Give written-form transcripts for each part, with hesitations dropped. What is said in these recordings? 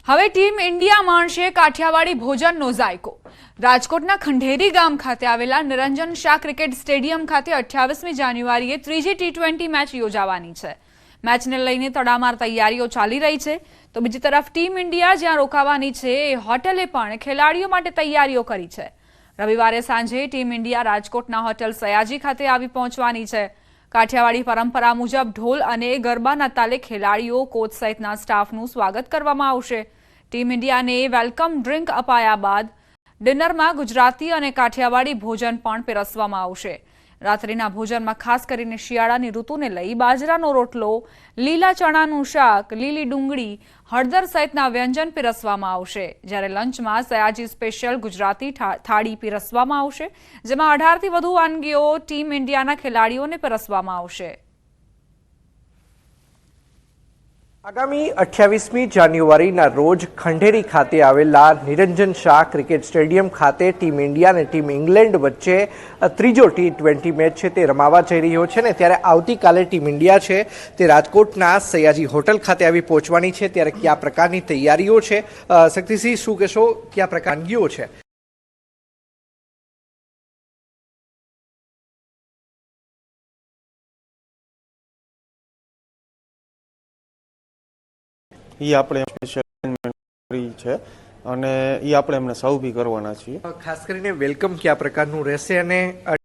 હવે team India માણશે Kathiawadi ભોજનનો જાયકો। રાજકોટના ખંડેરી ગામ ખાતે આવેલા નિરંજન શાહ ક્રિકેટ સ્ટેડિયમ ખાતે 28મી જાન્યુઆરીએ ત્રીજી ટી20 મેચ યોજાવાની છે। મેચને લઈને તડામાર તૈયારીઓ ચાલી રહી છે, તો બીજી તરફ ટીમ ઇન્ડિયા જ્યાં રોકાવાની છે એ હોટેલે પણ ખેલાડીઓ માટે તૈયારીઓ કરી છે। રવિવારે સાંજે ટીમ ઇન્ડિયા રાજકોટના હોટેલ સયાજી ખાતે આવી પહોંચવાની છે। કાઠિયાવાડી પરંપરા મુજબ ઢોલ અને ગરબાના તાલે ખેલાડીઓ, કોચ સહિતના સ્ટાફનું સ્વાગત કરવામાં આવશે। ટીમ ઇન્ડિયાને વેલકમ ડ્રિંક અપાયા બાદ ડિનરમાં ગુજરાતી અને કાઠિયાવાડી ભોજન પણ પીરસવામાં આવશે। રાત્રિના ભોજનમાં ખાસ કરીને શિયાળાની ઋતુને લઈ બાજરાનો રોટલો, લીલા ચણાનું શાક, લીલી ડુંગળી, હળદર સહિતના વ્યંજન પીરસવામાં આવશે। જ્યારે લંચમાં સયાજી સ્પેશિયલ ગુજરાતી થાળી પીરસવામાં આવશે, જેમાં 18થી વધુ વાનગીઓ ટીમ ઇન્ડિયાના ખેલાડીઓને પીરસવામાં આવશે। આગામી 28મી જાન્યુઆરીના રોજ ખંડેરી ખાતે આવેલા નિરંજન શાહ ક્રિકેટ સ્ટેડિયમ ખાતે ટીમ ઇન્ડિયા અને ટીમ ઇંગ્લેન્ડ વચ્ચે ત્રીજો ટી20 મેચ છે તે રમાવા જઈ રહ્યો છે ને ત્યારે આવતીકાલે ટીમ ઇન્ડિયા છે તે રાજકોટના સયાજી હોટલ ખાતે આવી પહોંચવાની છે। ત્યારે કયા પ્રકારની તૈયારીઓ છે, શક્તિસિંહ શું કહેશો, કયા પ્રકારની વાનગીઓ છે? એ આપણે સ્પેશિયલ કરી છે અને એ આપણે એમને સર્વ બી કરવાના છીએ। ખાસ કરીને વેલકમ કયા પ્રકારનું રહેશે અને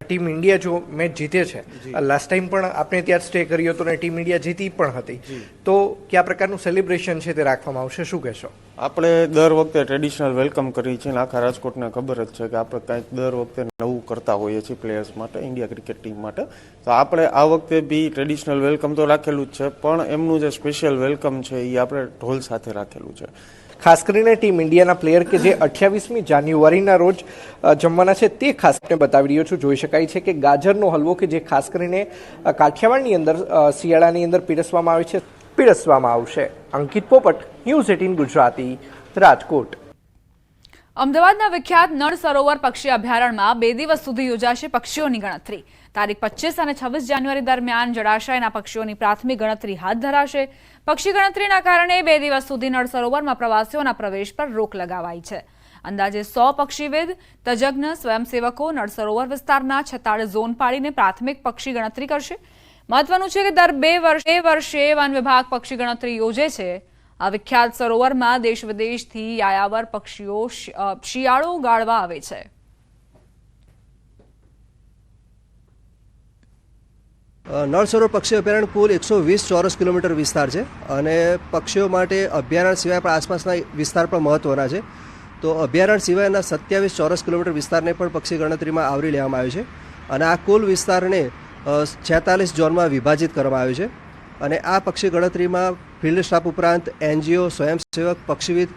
ટીમ ઇન્ડિયા જો મેચ જીતે છે, લાસ્ટ ટાઈમ પણ આપણે ત્યાં સ્ટે કર્યો હતો અને ટીમ ઇન્ડિયા જીતી પણ હતી, તો કયા પ્રકારનું સેલિબ્રેશન છે તે રાખવામાં આવશે, શું કહેશો? આપણે દર વખતે ટ્રેડિશનલ વેલકમ કરીએ છીએ, આખા રાજકોટને ખબર જ છે કે આપણે કંઈક દર વખતે નવું કરતા હોઈએ છીએ પ્લેયર્સ માટે, ઇન્ડિયા ક્રિકેટ ટીમ માટે। તો આપણે આ વખતે બી ટ્રેડિશનલ વેલકમ તો રાખેલું જ છે, પણ એમનું જે સ્પેશિયલ વેલકમ છે એ આપણે ઢોલ સાથે રાખેલું છે। ખાસ કરીને ટીમ ઇન્ડિયાના પ્લેયર કે જે 28મી જાન્યુઆરીના રોજ જમવાના છે તે ખાસ આપણે બતાવી રહ્યો છું। જોઈ શકાય છે કે ગાજરનો હલવો કે જે ખાસ કરીને કાઠિયાવાડની અંદર શિયાળાની અંદર પીરસવામાં આવશે। અંકિત પોપટ, ન્યૂઝ 18 ગુજરાતી, રાજકોટ। અમદાવાદના વિખ્યાત નળ સરોવર પક્ષી અભયારણ્યમાં 2 દિવસ સુધી યોજાશે પક્ષીઓની ગણતરી। તારીખ 25 અને 26 જાન્યુઆરી દરમિયાન જળાશયના પક્ષીઓની પ્રાથમિક ગણતરી હાથ ધરાશે। પક્ષી ગણતરીના કારણે 2 દિવસ સુધી નળ સરોવરમાં પ્રવાસીઓના પ્રવેશ પર રોક લગાવાઈ છે। અંદાજે 100 પક્ષીવિદ, તજજ્ઞ, સ્વયંસેવકો નળ સરોવર વિસ્તારના 46 ઝોન પાડીને પ્રાથમિક પક્ષી ગણતરી કરશે। મહત્વનું છે કે દર 2 વર્ષે વન વિભાગ પક્ષી ગણતરી યોજે છે। આ વિખ્યાત સરોવરમાં દેશ વિદેશથી યાયાવર પક્ષીઓ શિયાળો ગાળવા આવે છે। નળ સરોવર પક્ષી અભયારણ્ય કુલ 120 ચોરસ કિલોમીટર વિસ્તાર છે અને પક્ષીઓ માટે અભયારણ્ય સિવાય પણ આસપાસના વિસ્તાર પણ મહત્વના છે। તો અભયારણ્ય સિવાયના 27 ચોરસ કિલોમીટર વિસ્તારને પણ પક્ષી ગણતરીમાં આવરી લેવામાં આવ્યો છે અને આ કુલ વિસ્તારને 46 ઝોનમાં વિભાજિત કરવામાં આવ્યું છે। અને આ પક્ષી ગણતરીમાં ફિલ્ડ સ્ટાફ ઉપરાંત NGO, સ્વયંસેવક, પક્ષીવિદ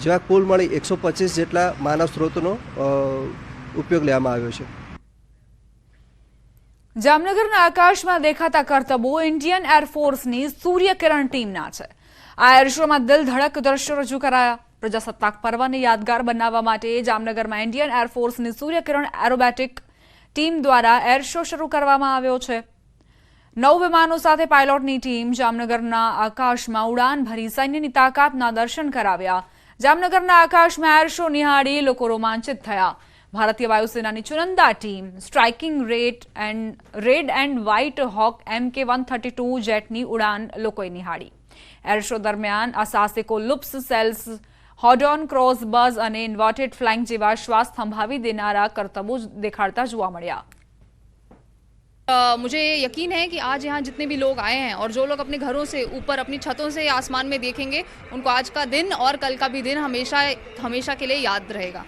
જેવા કુલ મળી 125 જેટલા માનવ સ્ત્રોતનો ઉપયોગ લેવામાં આવ્યો છે। જામનગરના આકાશમાં દેખાતા કરતબો ઇન્ડિયન એરફોર્સની સૂર્યકિરણ ટીમના છે। આ એર શોમાં દિલ ધડક દ્રશ્યો રજૂ કરાયા। પ્રજાસત્તાક પર્વને યાદગાર બનાવવા માટે જામનગરમાં ઇન્ડિયન એરફોર્સની સૂર્યકિરણ એરોબેટિક ટીમ દ્વારા એર શો શરૂ કરવામાં આવ્યો છે। 9 વિમાનો સાથે પાયલોટની ટીમ જામનગરના આકાશમાં ઉડાન ભરી સૈન્યની તાકાતના દર્શન કરાવ્યા। જામનગરના આકાશમાં એર શો નિહાળી લોકો રોમાંચિત થયા। ભારતીય વાયુસેનાની ચુનંદા team striking red and white hawk MK-132 જેટની ઉડાન લોકોએ નિહાળી। એર શો દરમિયાન અસાહસિકો લુપ્સ સેલ્સ, હોર્ડોન ક્રોસ બઝ અને ઇન્વર્ટેડ ફ્લાઇંગ જેવા શ્વાસ થંભાવી દેનારા કરતબો દેખાડતા જોવા મળ્યા। मुझे यकीन है कि आज यहाँ जितने भी लोग आए हैं और जो लोग अपने घरों से ऊपर अपनी छतों से आसमान में देखेंगे, उनको आज का दिन और कल का भी दिन हमेशा के लिए याद रहेगा।